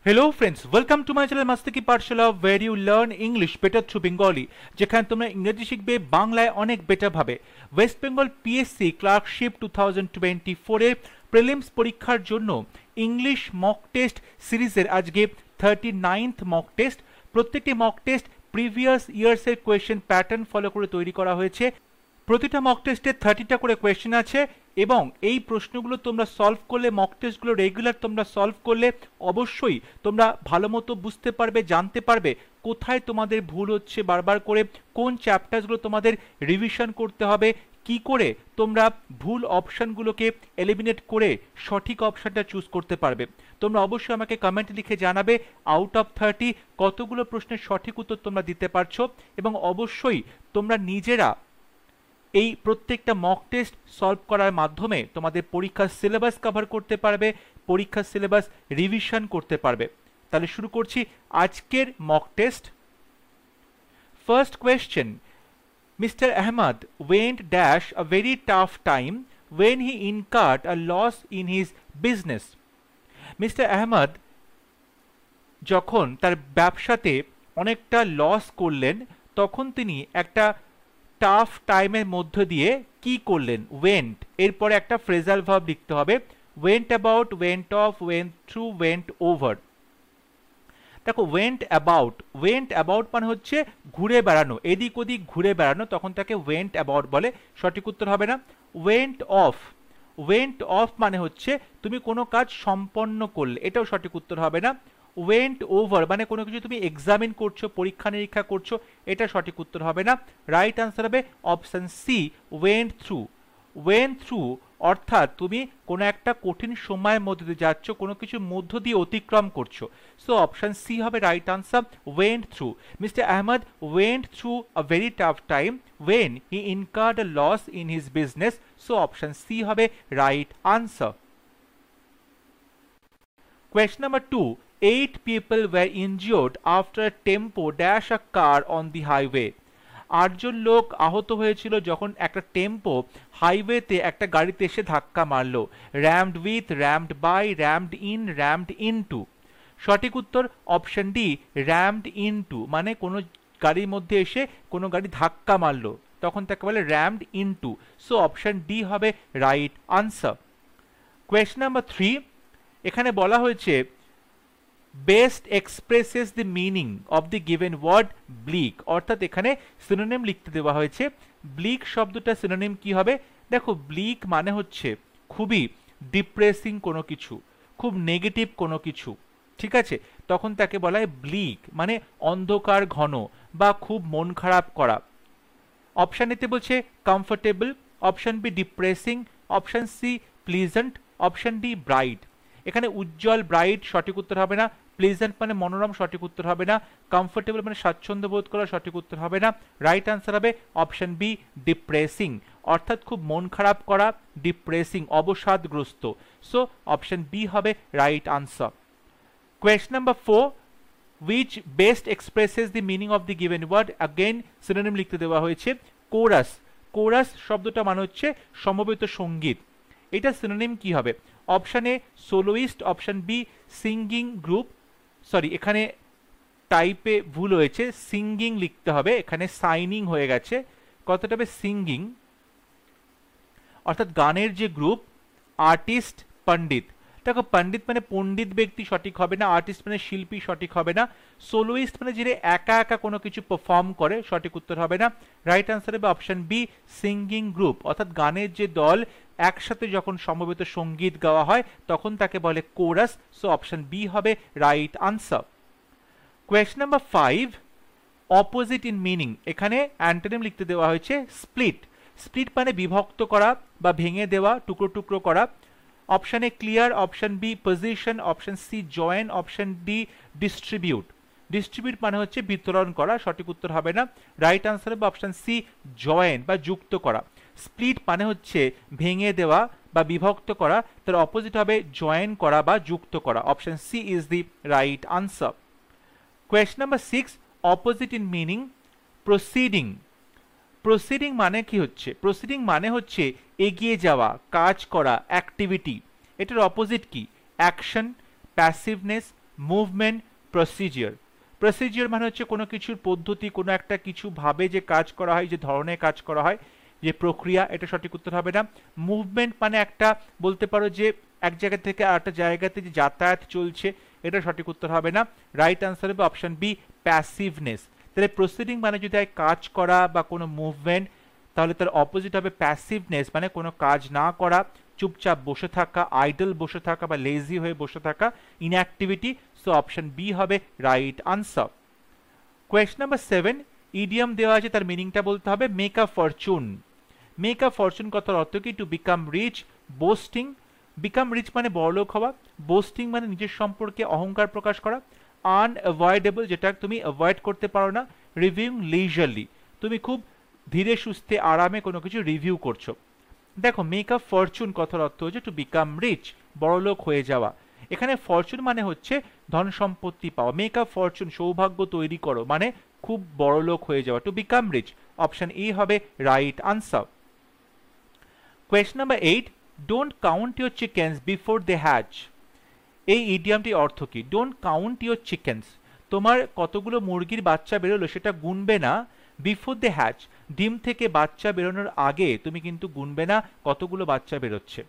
Hello friends, welcome to my channel Mastaki Pathshala where you learn English better through Bengali যেখানে তোমরা ইংরেজি শিখবে বাংলায় অনেক বেটার ভাবে। ওয়েস্ট বেঙ্গল পিএসসি ক্লার্কশিপ 2024 এর প্রিলিমস পরীক্ষার জন্য ইংলিশ মক টেস্ট সিরিজের আজকে 39th মক টেস্ট। প্রত্যেকটি মক টেস্ট প্রিভিয়াস ইয়ার্স এর কোয়েশ্চেন প্যাটার্ন ফলো করে তৈরি করা হয়েছে। প্রতিটা মক টেস্টে 30টা করে কোয়েশ্চেন আছে এবং এই প্রশ্নগুলো তোমরা সলভ করলে, মক টেস্টগুলো রেগুলার তোমরা সলভ করলে অবশ্যই তোমরা ভালো মতো বুঝতে পারবে, জানতে পারবে কোথায় তোমাদের ভুল হচ্ছে বারবার করে, কোন চ্যাপ্টারসগুলো তোমাদের রিভিশন করতে হবে, কি করে তোমরা ভুল অপশানগুলোকে এলিমিনেট করে সঠিক অপশানটা চুজ করতে পারবে। তোমরা অবশ্যই আমাকে কমেন্টে লিখে জানাবে আউট অফ 30 কতগুলো প্রশ্নের সঠিক উত্তর তোমরা দিতে পারছো এবং অবশ্যই তোমরা নিজেরা এই প্রত্যেকটা মক টেস্ট সলভ করার মাধ্যমে তোমাদের পরীক্ষার সিলেবাস কভার করতে পারবে, পরীক্ষার সিলেবাস রিভিশন করতে পারবে। তাহলে শুরু করছি আজকের mock test. First question, Mr. Ahmad went dash a very tough time when he incurred a loss in his business. Mr. Ahmad যখন তার ব্যবসাতে অনেকটা লস করলেন তখন তিনি একটা টাফ টাইমের মধ্য দিয়ে কি করলেন? ওয়েন্ট, এরপরে একটা ফ্রেজাল ভার্ব লিখতে হবে। Went about, went of, went through, went over. দেখো ওয়েন্ট অ্যাবাউট মানে হচ্ছে ঘুরে বেড়ানো, এদিক ওদিক ঘুরে বেড়ানো, তখন তাকে ওয়েন্ট অ্যাবাউট বলে, সঠিক উত্তর হবে না। ওয়েন্ট অফ মানে হচ্ছে তুমি কোনো কাজ সম্পন্ন করলে, এটাও সঠিক উত্তর হবে না। ওয়েন্ট ওভার মানে কোনো কিছু তুমি এক্সামিন করছো, পরীক্ষা নিরীক্ষা করছো, এটা সঠিক উত্তর হবে না। রাইট আনসার হবে অপশন সি, ওয়েন্ট থ্রু অর্থাৎ তুমি কোনো একটা কঠিন সময়ের মধ্যে দিয়ে যাচ্ছ, কোনো কিছু মধ্য দিয়ে অতিক্রম করছো। সো অপশন সি হবে right answer, went through. Mister Ahmad went through a very tough time when he incurred a loss in his business. So option C হবে right answer. Question number 2. 8 people were injured after a tempo dash a car on the highway. 8 জন লোক আহত হয়েছিল যখন একটা tempo হাইওয়েতে একটা গাড়িতে এসে ধাক্কা মারলো। র্যামড উইথ, র্যামড বাই, র্যামড ইন, র্যামড ইনটু। সঠিক উত্তর অপশন ডি, র্যামড ইনটু মানে কোনো গাড়ির মধ্যে এসে কোনো গাড়ি ধাক্কা মারলো তখন তাকে বলে rammed into. So option D হবে রাইট আনসার। কোয়েশ্চন নাম্বার 3, এখানে বলা হয়েছে best expresses the meaning of the given word bleak, অর্থাৎ এখানে সিনোনিম লিখতে দেওয়া হয়েছে। ব্লিক শব্দটা সিনোনিম কি হবে? দেখো ব্লিক মানে হচ্ছে খুবই ডিপ্রেসিং কোনো কিছু, খুব নেগেটিভ কোনো কিছু, ঠিক আছে, তখন তাকে বলা হয় ব্লিক, মানে অন্ধকার ঘন বা খুব মন খারাপ করা। অপশন এতে বলছে comfortable, option B depressing, option C pleasant, option D bright. এখানে উজ্জ্বল, ব্রাইট সঠিক উত্তর হবে না। প্লেজেন্ট মানে মনোরম, সঠিক উত্তর হবে না। কমফোর্টেবল মানে স্বাচ্ছন্দ্য বোধ করা, সঠিক উত্তর হবে না। রাইট আনসার হবে অপশন বি ডিপ্রেসিং, অর্থাৎ খুব মন খারাপ করা, ডিপ্রেসিং অবসাদগ্রস্ত। সো অপশন বি হবে right answer. Question number 4, which best expresses the meaning of the given word? again synonym লিখতে দেওয়া হয়েছে কোরাস। কোরাস শব্দটা মানে হচ্ছে সমবেত সঙ্গীত, এটা সিনোনিম কি হবে? Option A soloist, option B singing group, sorry এখানে টাইপে ভুল হয়েছে, সিঙ্গিং লিখতে হবে, এখানে সাইনিং হয়ে গেছে, কতটা হবে সিঙ্গিং, অর্থাৎ গানের যে গ্রুপ। আর্টিস্ট, পণ্ডিত। দেখো পণ্ডিত মানে পণ্ডিত ব্যক্তি, সঠিক হবে না। আর্টিস্ট মানে শিল্পী, সঠিক হবে না। সোলোইস্ট মানে যিনি একা একা কোনো কিছু পারফর্ম করে, সঠিক উত্তর হবে না। রাইট আনসার হবে অপশন বি সিঙ্গিং গ্রুপ, অর্থাৎ গানের যে দল একসাথে যখন সমবেত সঙ্গীত গাওয়া হয় তখন তাকে বলে কোরাস। সো অপশন বি হবে right answer. Question number 5, opposite in meaning, এখানে অ্যান্টোনিম লিখতে দেওয়া হয়েছে স্প্লিট। স্প্লিট মানে বিভক্ত করা বা ভেঙে দেওয়া, টুকরো টুকরো করা। Option A clear, option B position, option C join, option D distribute. Distribute মানে হচ্ছে বিতরণ করা, সঠিক উত্তর হবে না। রাইট আনসার হবে অপশন সি জয়েন বা যুক্ত করা। স্প্লিট মানে হচ্ছে ভেঙে দেওয়া বা বিভক্ত করা, তার অপোজিট হবে জয়েন করা বা যুক্ত করা। Option C is the right answer. Question number 6, opposite in meaning proceeding. Proceeding মানে কি হচ্ছে? প্রসিডিং মানে হচ্ছে এগিয়ে যাওয়া, কাজ করা, অ্যাক্টিভিটি। এটার অপোজিট কি? Action, passiveness, movement, procedure. Procedure মানে হচ্ছে কোনো কিছুর পদ্ধতি, কোনো একটা কিছু ভাবে যে কাজ করা হয়, যে ধরনের কাজ করা হয়, যে প্রক্রিয়া, এটা সঠিক উত্তর হবে না। মুভমেন্ট মানে একটা বলতে পারো যে এক জায়গা থেকে আর একটা জায়গাতে যে যাতায়াত চলছে, এটা সঠিক উত্তর হবে না। রাইট আনসার হবে অপশন বি, প্যাসিভনেস। তাহলে প্রসিডিং মানে যদি হয় কাজ করা বা কোনো মুভমেন্ট, তাহলে তার অপোজিট হবে প্যাসিভনেস, মানে কোনো কাজ না করা, চুপচাপ বসে থাকা, আইডল বসে থাকা বা লেজি হয়ে বসে থাকা, ইনঅ্যাক্টিভিটি। সো অপশন বি হবে right answer. Question number 7, idiom দেওয়া আছে, তার মিনিংটা বলতে হবে। Make a fortune. Make a fortune কথার অর্থ কি? To become rich, boasting. Become rich মানে বড়লোক হওয়া, বোস্টিং মানে নিজের সম্পর্কে অহংকার প্রকাশ করা, আনঅ্যাভয়েডেবল যেটা তুমি অ্যাভয়েড করতে পারো না, রিভিউইং লিজারলি তুমি খুব ধীরে সুস্থে আরামে কোনো কিছু রিভিউ করছো। দেখো মেক আ ফরচুন কথার অর্থ হচ্ছে টু বিকাম রিচ, বড়লোক হয়ে যাওয়া। এখানে ফরচুন মানে হচ্ছে ধন সম্পত্তি পাওয়া। মেক আ ফরচুন সৌভাগ্য তৈরি করো মানে খুব বড়লোক হয়ে যাওয়া, to become rich. Option A হবে right answer. Question number 8, don't count your chickens before they hatch. এই ইডিয়ামটির অর্থ কি? ডোন্ট কাউন্ট ইউর চিকেন্স, তোমার কতগুলো মুরগির বাচ্চা বেরোলো সেটা গুনবে না। বিফোর দে হ্যাচ, ডিম থেকে বাচ্চা বেরোনোর আগে তুমি কিন্তু গুনবে না কতগুলো বাচ্চা বেরোচ্ছে।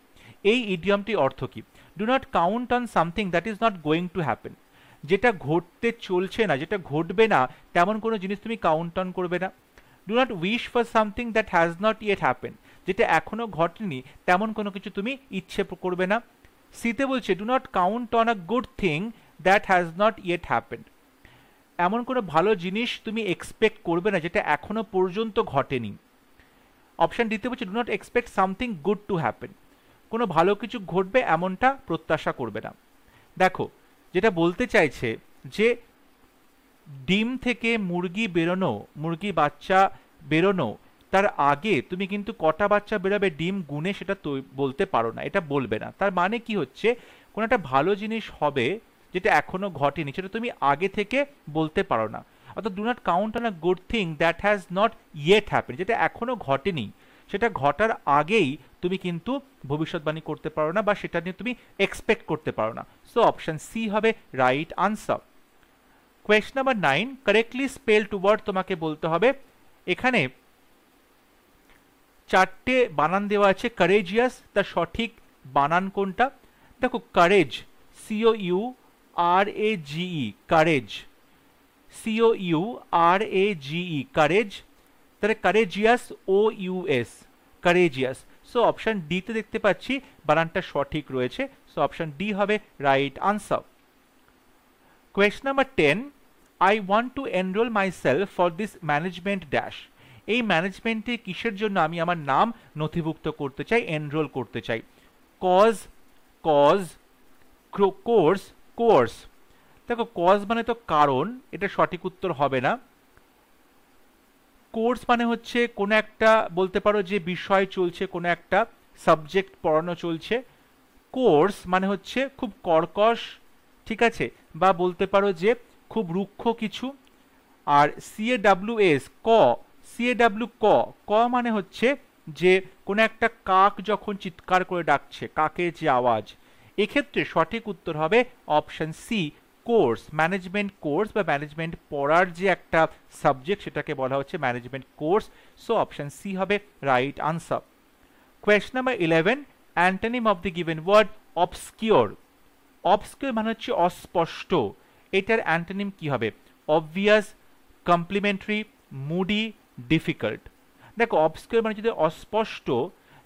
এই ইডিয়ামটির অর্থ কি? Do not count on something that is not going to happen. যেটা ঘটতে চলছে না, যেটা ঘটবে না, তেমন কোনো জিনিস তুমি কাউন্ট অন করবে না। Do not wish for something that has not yet happen, যেটা এখনো ঘটেনি তেমন কোনো কিছু তুমি ইচ্ছে করবে না। সিতে বলছে do not count on a good thing that has not yet happened, এমন কোনো ভালো জিনিস তুমি এক্সপেক্ট করবে না যেটা এখনো পর্যন্ত ঘটেনি। অপশন ডিতে বলছে do not expect something good to happen, কোনো ভালো কিছু ঘটবে এমনটা প্রত্যাশা করবে না। দেখো যেটা বলতে চাইছে যে ডিম থেকে মুরগি বেরোনো, মুরগি বাচ্চা বেরোনো, তার আগে তুমি কিন্তু কটা বাচ্চা বেরোবে ডিম গুনে সেটা বলতে পারো না, এটা বলবে না। তার মানে কি হচ্ছে, কোনো একটা ভালো জিনিস হবে যেটা এখনো ঘটেনি সেটা তুমি আগে থেকে বলতে পারো না। অর্থাৎ do not count on a good thing that has not yet happen, যেটা এখনো ঘটেনি, সেটা ঘটার আগেই তুমি কিন্তু ভবিষ্যৎবাণী করতে পারো না বা সেটা নিয়ে তুমি এক্সপেক্ট করতে পারো না। সো অপশন সি হবে right answer. Question number 9, correctly spelled word তোমাকে বলতে হবে। এখানে চারটে বানান দেওয়া আছে। কারেজিয়াস, তার সঠিক বানান কোনটা? দেখো courage, C O U R A G E, courage, C O U R A G E, courage. তাহলে courageous, O U S, courageous. So option D তে দেখতে পাচ্ছি বানানটা সঠিক রয়েছে। সো অপশন ডি হবে right answer. Question number 10, I want to enrol myself for this management dash. এই ম্যানেজমেন্টে কিসের জন্য আমি আমার নাম নথিভুক্ত করতে চাই, এনরোল করতে চাই? Cause, cause, course, course. দেখো কজ মানে তো কারণ, এটা সঠিক উত্তর হবে না। কোর্স মানে হচ্ছে কোনো একটা বলতে পারো যে বিষয় চলছে, কোনো একটা সাবজেক্ট পড়ানো চলছে। কোর্স মানে হচ্ছে খুব কর্কশ, ঠিক আছে, বা বলতে পারো যে খুব রুক্ষ কিছু। আর সিএডাব্লিউএস, ক, সিএডাব্লিউ ক, ক মানে হচ্ছে যে কোনো একটা কাক যখন চিৎকার করে ডাকছে, কাকের যে আওয়াজ। এক্ষেত্রে সঠিক উত্তর হবে option C, course. Management course বা ম্যানেজমেন্ট পড়ার যে একটা সাবজেক্ট সেটাকে বলা হচ্ছে management course. So option C হবে right answer. Question number 11, antonym of the given word obscure. Obscure মানে হচ্ছে অস্পষ্ট, এটার অ্যান্টোনিম কি হবে? Obvious, complementary, moody, difficult. দেখো অবস্কিওর মানে যদি অস্পষ্ট,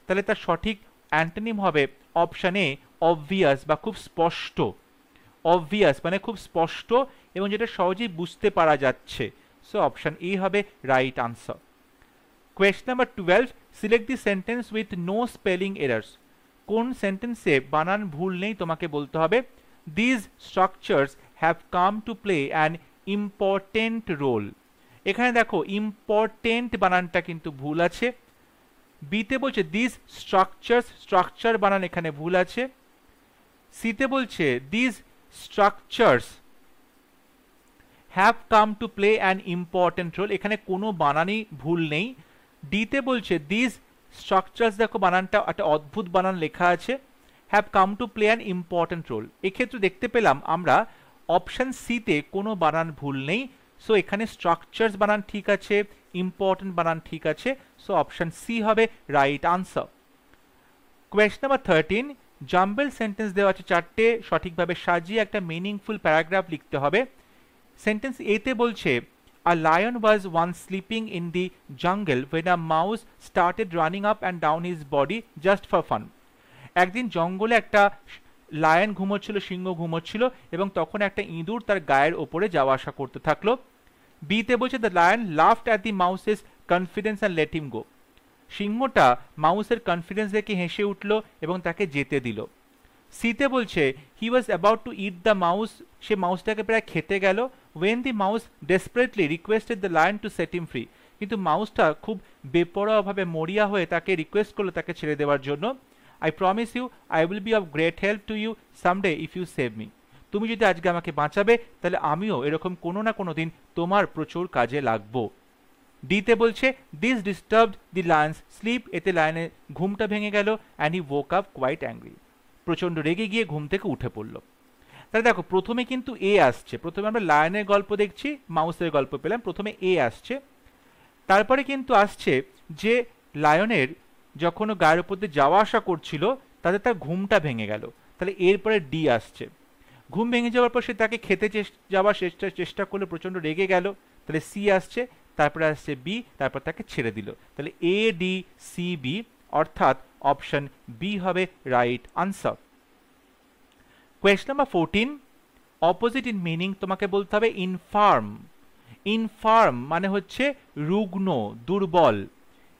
তাহলে তার সঠিক অ্যান্টোনিম হবে অপশন এ, অবভিয়াস বা খুব স্পষ্ট। অবভিয়াস মানে খুব স্পষ্ট এবং যেটা সহজেই বুঝতে পারা যাচ্ছে। সো অপশন এ হবে right answer. Question number 12, select the sentence with no spelling errors. কোন সেন্টেন্সে বানান ভুল নেই তোমাকে বলতে হবে। These structures have come to play an important role. এখানে দেখো ইম্পর্টেন্ট বানানটা কিন্তু ভুল আছে। বিতে বলছে দিজ স্ট্রাকচার্স, স্ট্রাকচার বানান এখানে ভুল আছে। সিতে বলছে these structures have come to play an important role, এখানে কোনো বানানই ভুল নেই। ডিতে বলছে দিজ স্ট্রাকচার্স, দেখো বানানটা একটা অদ্ভুত বানান লেখা আছে, have come to play an important role. এক্ষেত্রে দেখতে পেলাম আমরা অপশন সিতে কোনো বানান ভুল নেই, সো এখানে স্ট্রাকচারস বানান ঠিক আছে, ইম্পর্টেন্ট বানান ঠিক আছে, সো অপশন সি হবে right answer. Question number 13, jumble sentence দেওয়া আছে চারটে, সঠিকভাবে সাজিয়ে একটা মিনিংফুল প্যারাগ্রাফ লিখতে হবে। সেন্টেন্স এতে বলছে a lion was once sleeping in the jungle when a mouse started running up and down his body just for fun. একদিন জঙ্গলে একটা লায়ন ঘুমোচ্ছিল, সিংহ ঘুমোচ্ছিল, এবং তখন একটা ইঁদুর তার গায়ের ওপরে যাওয়া আসা করতে থাকলো। বিতে বলছে the lion laughed at the mouse's confidence and let him go. সিংহটা মাউসের কনফিডেন্স দেখে হেসে উঠল এবং তাকে যেতে দিল। সিতে বলছে he was about to eat the mouse, সে মাউসটাকে প্রায় খেতে গেল। When the mouse desperately requested the lion to set him free, কিন্তু মাউসটা খুব বেপরোয়াভাবে মরিয়া হয়ে তাকে রিকোয়েস্ট করলো তাকে ছেড়ে দেওয়ার জন্য। I promise you I will be of great help to you someday if you save me, তুমি যদি আজকে আমাকে বাঁচাবে তাহলে আমিও এরকম কোনো না কোনো দিন তোমার প্রচুর কাজে লাগবো। ডিতে বলছে this disturbed the lion's sleep, এতে লায়নের ঘুমটা ভেঙে গেল, and he woke up quite angry, প্রচণ্ড রেগে গিয়ে ঘুম থেকে উঠে পড়লো। তাহলে দেখো প্রথমে কিন্তু এ আসছে, প্রথমে আমরা লায়নের গল্প দেখছি, মাউসের গল্প পেলাম, প্রথমে এ আসছে, তারপরে কিন্তু আসছে যে লায়নের যখন গায়ের উপর দিয়ে যাওয়া আসা করছিল তাতে তার ঘুমটা ভেঙে গেল, তাহলে এরপরে ডি আসছে। ঘুম ভেঙে যাওয়ার পর সে তাকে খেতে যাওয়ার চেষ্টা করলে প্রচণ্ড রেগে গেল, তাহলে সি আসছে, তারপরে আসছে বি, তারপর তাকে ছেড়ে দিল, তাহলে এ ডি সি বি, অর্থাৎ অপশন বি হবে right answer. Question number 14, opposite in meaning তোমাকে বলতে হবে ইনফার্ম। ইনফার্ম মানে হচ্ছে রুগ্ন, দুর্বল।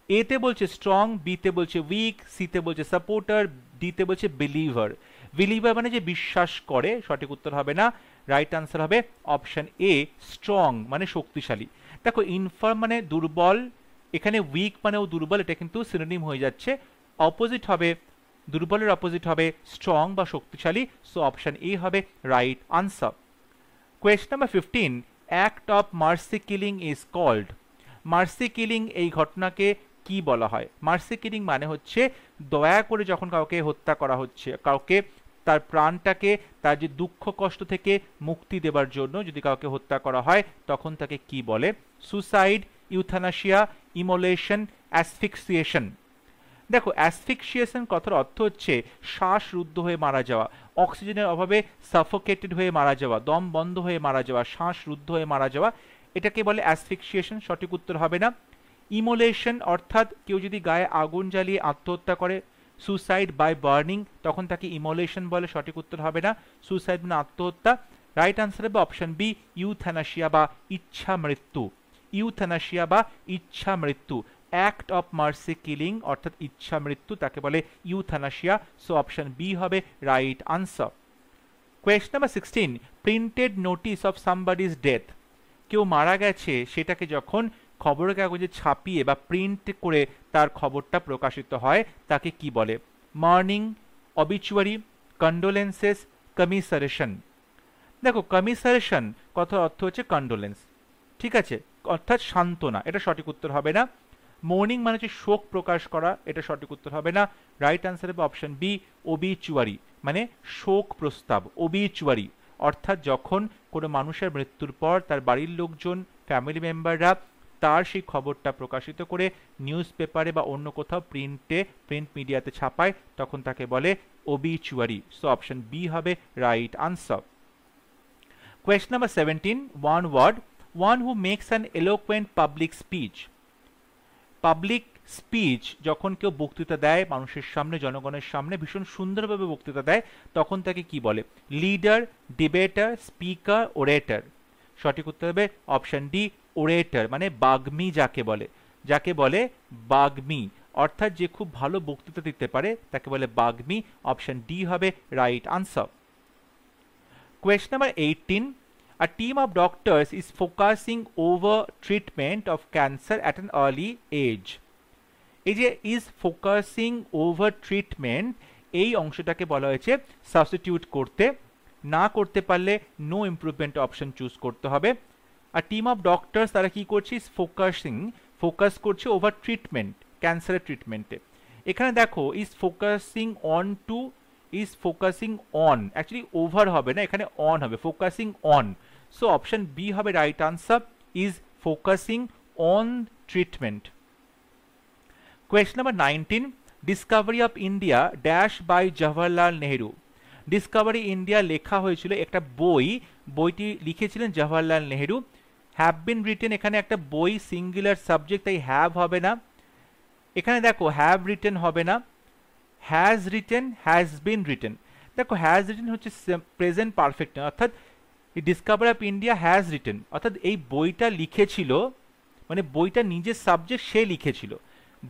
এতে বলছে স্ট্রং, বিতে বলছে উইক, সিতে বলছে সাপোর্টার, ডিতে বলছে বিলিভার। বিলিভার মানে যে বিশ্বাস করে, সঠিক উত্তর হবে না, রাইট আনসার হবে অপশন এ স্ট্রং মানে শক্তিশালী। দেখো ইনফার্ম মানে দুর্বল, এখানে উইক মানেও দুর্বল, এটা কিন্তু সিনোনিম হয়ে যাচ্ছে, অপোজিট হবে, দুর্বলের অপোজিট হবে স্ট্রং বা শক্তিশালী, সো অপশন এ হবে right answer. Question number 15, act of mercy killing is called. Mercy killing এই ঘটনাকে কি বলা হয়? মার্সি কিলিং মানে হচ্ছে দয়া করে যখন কাউকে হত্যা করা হচ্ছে, কাউকে তার প্রাণটাকে তার যে দুঃখ কষ্ট থেকে মুক্তি দেবার জন্য যদি কাউকে হত্যা করা হয় তখন তাকে কি বলে? Suicide, euthanasia, immolation, asphyxiation. দেখো অ্যাসফিক্সিয়েশন কথার অর্থ হচ্ছে শ্বাসরুদ্ধ হয়ে মারা যাওয়া, অক্সিজেনের অভাবে সাফোকেটেড হয়ে মারা যাওয়া, দম বন্ধ হয়ে মারা যাওয়া, শ্বাসরুদ্ধ হয়ে মারা যাওয়া, এটাকে বলে অ্যাসফিক্সিয়েশন, সঠিক উত্তর হবে না। ইমোলেশন অর্থাৎ কেউ যদি গায়ে আগুন জ্বালিয়ে আত্মহত্যা করে, সুসাইড বাই বার্নিং, তখন তাকে ইমোলেশন বলে, সঠিক উত্তর হবে না, সুসাইড মানে আত্মহত্যা। রাইট আনসার হবে অপশন বি ইউথ্যানাসিয়া বা ইচ্ছা মৃত্যু। ইউথ্যানাসিয়া বা ইচ্ছা মৃত্যু, অ্যাক্ট অফ মার্সি কিলিং অর্থাৎ ইচ্ছা মৃত্যু, তাকে বলে ইউথ্যানাসিয়া, সো অপশন বি হবে right answer. Question number 16, printed notice of somebody's death. কেউ মারা গেছে সেটাকে যখন খবরের কাগজে ছাপিয়ে বা প্রিন্ট করে তার খবরটা প্রকাশিত হয় তাকে কি বলে? মার্নিং, অবিচুয়ারি, কন্ডোলেন্সেস, কমিসারেশন। দেখো কমিসারেশন কথার অর্থ হচ্ছে কন্ডোলেন্স, ঠিক আছে, অর্থাৎ সান্ত্বনা, এটা সঠিক উত্তর হবে না। মর্নিং মানে হচ্ছে শোক প্রকাশ করা, এটা সঠিক উত্তর হবে না। রাইট আনসার হবে অপশন বি ওবিচুয়ারি, মানে শোক প্রস্তাব, ওবিচুয়ারি অর্থাৎ যখন কোনো মানুষের মৃত্যুর পর তার বাড়ির লোকজন, ফ্যামিলি মেম্বাররা তার সেই খবরটা প্রকাশিত করে নিউজ পেপারে বা অন্য কোথাও প্রিন্ট মিডিয়াতে ছাপায় তখন তাকে বলে ওবিচুয়ারি, সো অপশন বি হবে right answer. Question number 17, one word, one who makes an eloquent public speech. Public speech যখন কেউ বক্তৃতা দেয় মানুষের সামনে, জনগণের সামনে ভীষণ সুন্দরভাবে বক্তৃতা দেয় তখন তাকে কি বলে? Leader, ডিবেটার, speaker, ওরেটর। সঠিক উত্তর হবে অপশন ডি ওরেটর, মানে বাগ্মী যাকে বলে, যাকে বলে বাগ্মী, অর্থাৎ যে খুব ভালো বক্তৃতা দিতে পারে তাকে বলে বাগ্মী, অপশন ডি হবে right answer. Question number 18, a team of doctors is focusing over treatment of cancer at an early age. এই যে is focusing over treatment এই অংশটাকে বলা হয়েছে সাবস্টিটিউট করতে, না করতে পারলে নো ইমপ্রুভমেন্ট অপশন চুজ করতে হবে। আর টিম অফ ডক্টরস তারা কি করছে? ইজ ফোকাস করছে ওভার ট্রিটমেন্ট, ক্যান্সারের ট্রিটমেন্টে। এখানে দেখো is focusing on to is focusing on, actually over হবে না, এখানে অন হবে, focusing on. So option B হবে right answer, is focusing on treatment. Question number 19, Discovery of India dash by Jawaharlal Nehru. Discovery India লেখা হয়েছিল একটা বই, বইটি লিখেছিলেন Jawaharlal Nehru. Have been written, এখানে একটা বই সিঙ্গুলার সাবজেক্ট, তাই হ্যাভ হবে না। এখানে দেখো হ্যাভ রিটেন হবে না, has written, has been written. দেখো হ্যাজ রিটেন হচ্ছে প্রেজেন্ট পারফেক্ট, অর্থাৎ Discovery of India has written, অর্থাৎ এই বইটা লিখেছিল, মানে বইটা নিজের সাবজেক্ট সে লিখেছিল,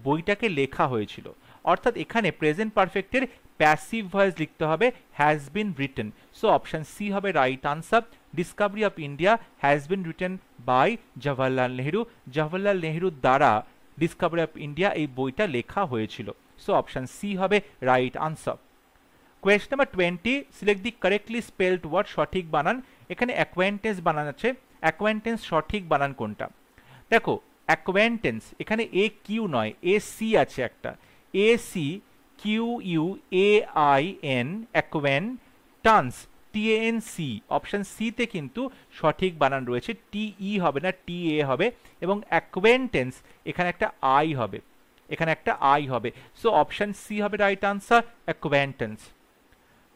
বইটাকে লেখা হয়েছিল, অর্থাৎ এখানে প্রেজেন্ট পারফেক্টের প্যাসিভ ভয়েস লিখতে হবে, has been written. So option C হবে right answer, Discovery of India has been written by Jawaharlal Nehru. Jawaharlal নেহেরুর দ্বারা ডিসকভারি অফ ইন্ডিয়া এই বইটা লেখা হয়েছিল। সো অপশন সি হবে right answer. Question number 20, select the correctly spelled word, সঠিক বানান। এখানে অ্যাকোয়ান্টেন্স বানান আছে, অ্যাকোয়ান্টেন্স সঠিক বানান কোনটা? দেখো অ্যাকোয়ান্টেন্স, এখানে এ কিউ নয়, এ সি আছে একটা, A C Q U A I N, acquaintance T A N C. Option সিতে কিন্তু সঠিক বানান রয়েছে, টিই হবে না, টি এ হবে, এবং অ্যাকোয়ান্টেন্স এখানে একটা আই হবে, এখানে একটা আই হবে। সো অপশন সি হবে right answer, অ্যাকোয়ান্টেন্স।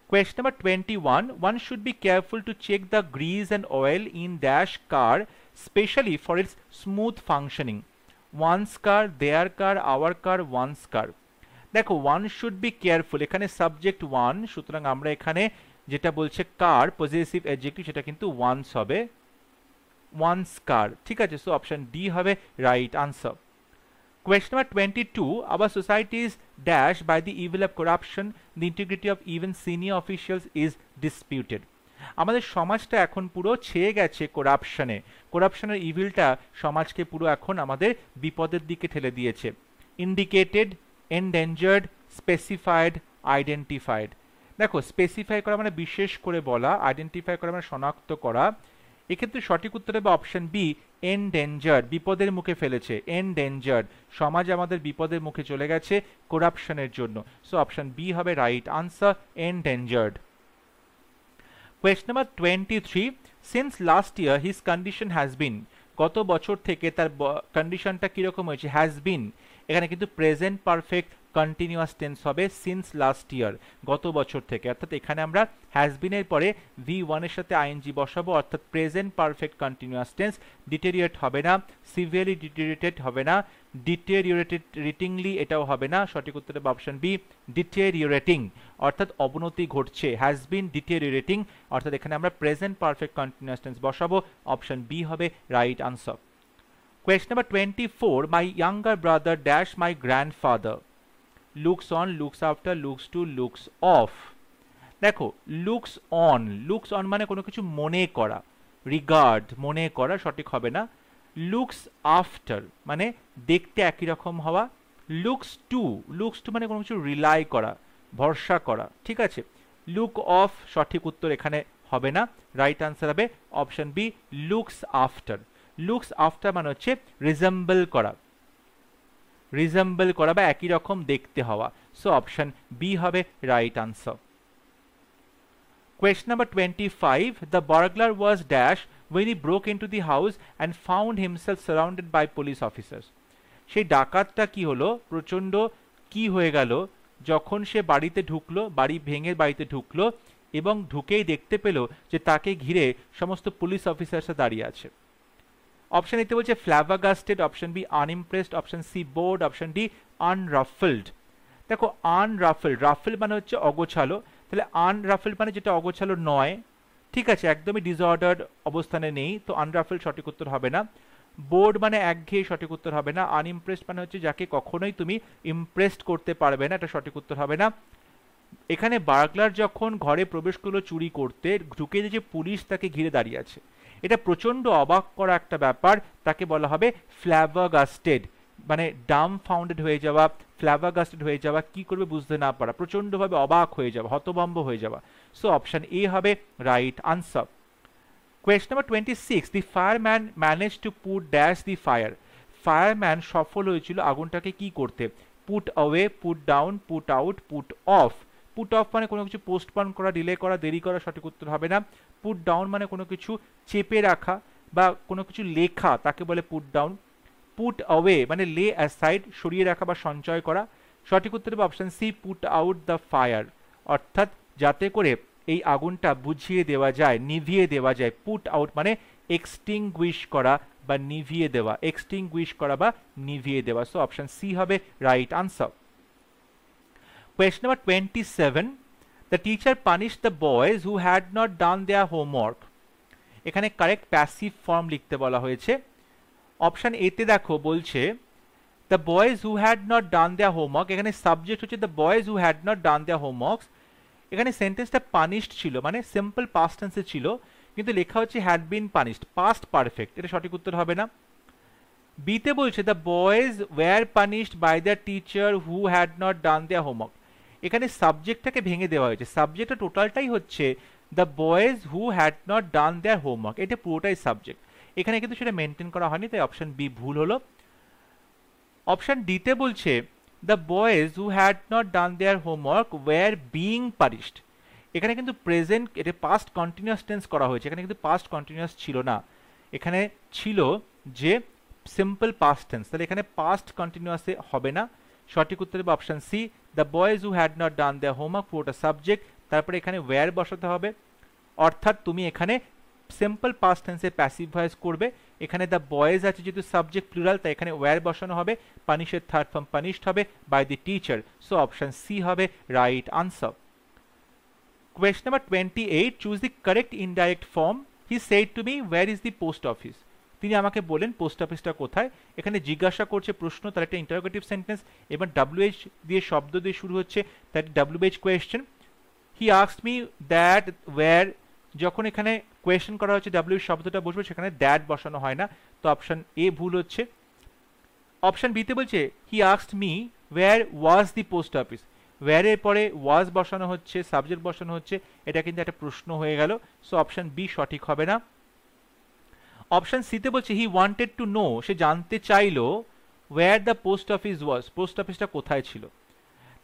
Question number 21, one should be careful to check the grease and oil in dash car, specially for its smooth functioning. One's car, their car, our car, one's car. দেখো one should be careful, এখানে subject one, সুতরাং আমরা এখানে যেটা বলছে কার possessive adjective, সেটা কিন্তু once হবে, ওয়ান্স কার, ঠিক আছে। সো অপশন ডি হবে right answer. Question number 22, our society is dashed by the evil of corruption, the integrity of even senior officials is disputed. আমাদের সমাজটা এখন পুরো ছেয়ে গেছে করাপশনে, করাপশনের ইভিলটা সমাজকে পুরো এখন আমাদের বিপদের দিকে ঠেলে দিয়েছে। Indicated, endangered, specified, identified. দেখো স্পেসিফাই করা মানে বিশেষ করে বলা, আইডেন্টিফাই করা মানে শনাক্ত করা। এক্ষেত্রে সঠিক উত্তর হবে অপশন বি, এন্ডেঞ্জার্ড, বিপদের মুখে ফেলেছে, এন্ডেঞ্জার্ড, সমাজ আমাদের বিপদের মুখে চলে গেছে করাপশনের জন্য। সো অপশন বি হবে right answer, endangered. Question number 23, since last year his condition has been, গত বছর থেকে তার কন্ডিশনটা কিরকম হয়েছে, হ্যাজ বিন, এখানে কিন্তু প্রেজেন্ট পারফেক্ট কন্টিনিউয়াস টেন্স হবে, সিন্স লাস্ট ইয়ার, গত বছর থেকে, অর্থাৎ এখানে আমরা হ্যাজ বিন এর পরে V1 এর সাথে আইএনজি বসাবো, অর্থাৎ present perfect continuous tense. Deteriorate হবে না, সিভিয়ারলি ডিটেরিয়েটেড হবে না, ডিটেরিওরেটেড রিটিংলি এটাও হবে না, সঠিক উত্তর হবে অপশন বি, ডিটেরিওরেটিং, অর্থাৎ অবনতি ঘটছে, হ্যাজ বিন ডিটেরিওরেটিং, অর্থাৎ এখানে আমরা প্রেজেন্ট পারফেক্ট কন্টিনিউয়াস টেন্স বসাবো, অপশন বি হবে right answer. Question number 24, my younger brother dash my grandfather, looks on, looks after, looks to, looks off. দেখো লুকস অন, লুকস অন মানে কোনো কিছু মনে করা, রিগার্ড মনে করা, সঠিক হবে না। লুকস আফটার মানে দেখতে একই রকম হওয়া। লুকস টু, লুকস টু মানে কোনো কিছু রিলাই করা, ভরসা করা, ঠিক আছে। লুক অফ সঠিক উত্তর এখানে হবে না, রাইট আনসার হবে option B, looks after. Looks after মানে হচ্ছে রিজেম্বল করা, রিজেম্বল করা বা একই রকম দেখতে হওয়া। সো অপশন বি হবে right answer. Question number 25, the burglar was dash when he broke into the house and found himself surrounded by police officers. সেই ডাকাতটা কি হলো, প্রচন্ড কি হয়ে গেল যখন সে বাড়িতে ঢুকলো, বাড়ি ভেঙে বাড়িতে ঢুকলো এবং ঢুকেই দেখতে পেল যে তাকে ঘিরে সমস্ত পুলিশ অফিসাররা দাঁড়িয়ে আছে। অপশন এতে বলছে flabbergasted, option B unimpressed, option C bored, option D unruffled. দেখো আনরাফলড, রাফল মানে হচ্ছে অগোছালো, তাহলে আনরাফলড মানে যেটা অগোছালো নয়, ঠিক আছে, একদমই ডিসঅর্ডার্ড অবস্থানে নেই, তো আনরাফলড সঠিক উত্তর হবে না। বোর্ড মানে একঘেয়ে, সঠিক উত্তর হবে না। আনইমপ্রেসড মানে হচ্ছে যাকে কখনোই তুমি ইমপ্রেসড করতে পারবে না, এটা সঠিক উত্তর হবে না। এখানে বার্গলার যখন ঘরে প্রবেশ করলো চুরি করতে, ঢুকে যে পুলিশ তাকে ঘিরে দাঁড়িয়ে আছে, এটা প্রচন্ড অবাক করা একটা ব্যাপার, তাকে বলা হবে ফ্ল্যাবাগাস্টেড, মানে ডাম ফাউন্ডেড হয়ে যাওয়া, ফ্ল্যাবাগাস্টেড হয়ে যাওয়া, কি করবে বুঝতে না পারা, প্রচন্ডভাবে অবাক হয়ে যাওয়া, হতভম্ব হয়ে যাওয়া। সো অপশন এ হবে right answer. Question number 26, the fireman manage to put dash the fire, fireman সফল হয়েছিল আগুনটাকে কি করতে, put away, put down, put out, put off. Put off মানে কোনো কিছু পোস্টপন করা, ডিলে করা, দেরি করা, সঠিক উত্তর হবে না। পুট ডাউন মানে কোনো কিছু চেপে রাখা বা কোনো কিছু লেখা, তাকে বলে পুট ডাউন। পুট অ্যাওয়ে মানে লে অ্যাসাইড, সরিয়ে রাখা বা সঞ্চয় করা। সঠিক উত্তর হবে option C, put out the fire, অর্থাৎ যাতে করে এই আগুনটা বুঝিয়ে দেওয়া যায়, নিভিয়ে দেওয়া যায়। পুট আউট মানে এক্সটিংগুইশ করা বা নিভিয়ে দেওয়া, এক্সটিংগুইশ করা বা নিভিয়ে দেওয়া। সো অপশন সি হবে right answer. Question number 27. The teacher punished the boys who had not done their homework. এখানে কারেক্ট প্যাসিভ ফর্ম লিখতে বলা হয়েছে। অপশন এ তে দেখো বলছে the boys who had not done their homework, এখানে subject হচ্ছে the boys who had not done their homeworks. এখানে সেন্টেন্সটা পানিশড ছিল, মানে সিম্পল পাস্ট টেন্সে ছিল, কিন্তু লেখা হচ্ছে had been punished, past perfect, এটা সঠিক উত্তর হবে না। বিতে বলছে the boys were punished by the teacher who had not done their homework. এখানে সাবজেক্টটাকে ভেঙে দেওয়া হয়েছে, সাবজেক্টটা টোটালটাই হচ্ছে the boys who had not done their homework, এটা পুরোটাই সাবজেক্ট। এখানে কিন্তু সেটা মেনটেন করা হয়নি, তাই অপশন বি ভুল হলো। অপশন ডিতে বলছে the boys who had not done their homework were being punished. এখানে কিন্তু প্রেজেন্ট, এটা পাস্ট কন্টিনিউয়াস টেন্স করা হয়েছে, এখানে কিন্তু পাস্ট কন্টিনিউয়াস ছিল না, এখানে ছিল যে সিম্পল পাস্ট টেন্স, তাহলে এখানে পাস্ট কন্টিনিউয়াসে হবে না। সঠিক উত্তর হবে option C, the boys who had not done their homework, পুরোটা সাবজেক্ট, তারপরে এখানে ওয়্যার বসাতে হবে, অর্থাৎ তুমি এখানে সিম্পল পাস্ট টেন্সে প্যাসিভ ভয়েস করবে। এখানে দ্য বয়েজ আছে যেহেতু সাবজেক্ট প্লুরাল, তাই এখানে ওয়্যার বসানো হবে, পানিশের থার্ড ফর্ম পানিশড হবে by the teacher. So option C হবে right answer. Question number 28. Choose the correct indirect form. He said to me, where is the post office? তিনি আমাকে বলেন পোস্ট অফিসটা কোথায়। এখানে জিজ্ঞাসা করছে প্রশ্ন, তার একটা ইন্টারোগেটিভ সেন্টেন্স, এবার WH দিয়ে শব্দ দিয়ে শুরু হচ্ছে, তার WH question. He asked me that where, যখন এখানে কোয়েশ্চেন করা হচ্ছে WH শব্দটা বসবে, সেখানে দ্যাট বসানো হয় না, তো অপশন এ ভুল হচ্ছে। অপশন বিতে বলছে he asked me where was the post office, ওয়্যারের পরে ওয়াজ বসানো হচ্ছে, সাবজেক্ট বসানো হচ্ছে, এটা কিন্তু একটা প্রশ্ন হয়ে গেল। সো অপশন বি সঠিক হবে না। অপশন সিতে বলছে হি ওয়ান্টেড টু নো, সে জানতে চাইলো where the post office was, post অফিসটা কোথায় ছিল।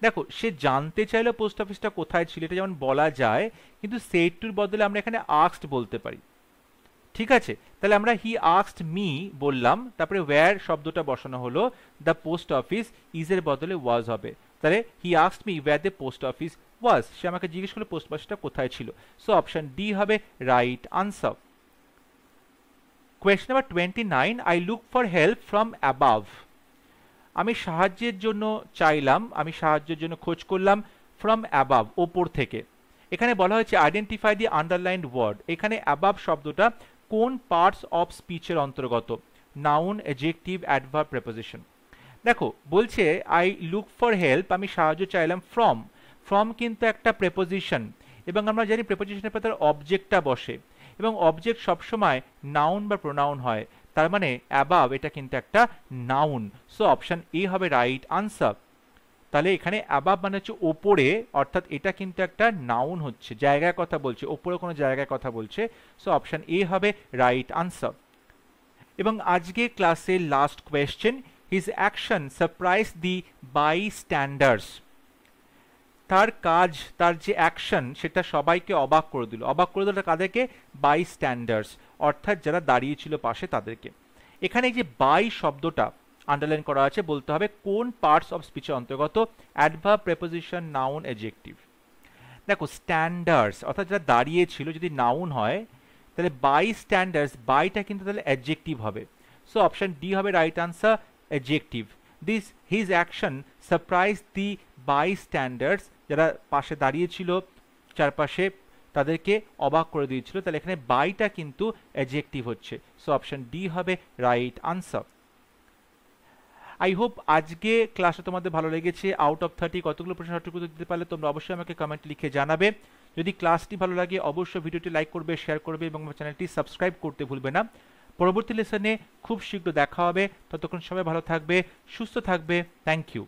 দেখো, সে জানতে চাইলো পোস্ট অফিসটা কোথায় ছিল, এটা যেমন বলা যায়, কিন্তু সেড টুর বদলে আমরা এখানে আস্কড বলতে পারি, ঠিক আছে। তাহলে আমরা হি আস্কড মি বললাম, তারপরে ওয়্যার শব্দটা বসানো হলো, দ্য পোস্ট অফিস ইজের বদলে ওয়াজ হবে, তাহলে he asked me where the post office was, সে আমাকে জিজ্ঞেস করলো পোস্ট অফিসটা কোথায় ছিল। সো অপশন ডি হবে right answer. Question number 29. I look for help from above. আমি সাহায্যের জন্য চাইলাম, আমি সাহায্যের জন্য খোঁজ করলাম ফ্রম অ্যাবাভ, ওপর থেকে। এখানে বলা হয়েছে আইডেন্টিফাই দি আন্ডারলাইন্ড ওয়ার্ড। এখানে অ্যাবাভ শব্দটা কোন পার্টস অফ স্পিচের অন্তর্গত? Noun, adjective, adverb, preposition. দেখো বলছে আই লুক ফর হেল্প, আমি সাহায্য চাইলাম ফ্রম, ফ্রম কিন্তু একটা প্রেপোজিশন, এবং আমরা জানি প্রেপোজিশনের পর তার অবজেক্টটা বসে, এবং অবজেক্ট সবসময় নাউন বা প্রোনাউন হয়, তার মানে অ্যাবাভ এটা কিন্তু একটা নাউন। সো অপশন এ হবে রাইট আনসার। তাহলে এখানে অ্যাবাভ মানে হচ্ছে ওপরে, অর্থাৎ এটা কিন্তু একটা নাউন হচ্ছে, জায়গার কথা বলছে, ওপরে কোনো জায়গায় কথা বলছে। সো অপশন এ হবে রাইট আনসার। এবং আজকে ক্লাসের last question, his action surprise the bystanders. তার কাজ, তার যে অ্যাকশন, সেটা সবাইকে অবাক করে দিল। অবাক করে দিল কাদেরকে? বাইস্ট্যান্ডার্স, অর্থাৎ যারা দাঁড়িয়েছিল পাশে তাদেরকে। এখানে এই যে বাই শব্দটা আন্ডারলাইন করা আছে, বলতে হবে কোন পার্টস অফ স্পিচের অন্তর্গত? Adverb, preposition, noun, adjective. দেখো স্ট্যান্ডার্ডস অর্থাৎ যারা দাঁড়িয়েছিল যদি নাউন হয়, তাহলে বাইস্ট্যান্ডার্স, বাইটা কিন্তু তাহলে অ্যাডজেক্টিভ হবে। সো অপশন ডি হবে right answer, adjective. This his action surprise the bystanders, যারা পাশে দাঁড়িয়েছিল চারপাশে তাদেরকে অবাক করে দিয়েছিল, তাহলে এখানে বাইটা কিন্তু অ্যাডজেক্টিভ হচ্ছে। সো অপশন ডি হবে রাইট আনসার। আই হোপ আজকে ক্লাসটা তোমাদের ভালো লেগেছে। আউট অফ 30 কতগুলো প্রশ্ন সঠিক উত্তর দিতে পারলে তোমরা অবশ্যই আমাকে কমেন্ট লিখে জানাবে। যদি ক্লাসটি ভালো লাগে অবশ্যই ভিডিওটি লাইক করবে, শেয়ার করবে এবং আমার চ্যানেলটি সাবস্ক্রাইব করতে ভুলবে না। পরবর্তী লেসনে খুব শীঘ্র দেখা হবে, ততক্ষণ সবাই ভালো থাকবে, সুস্থ থাকবে। Thank you.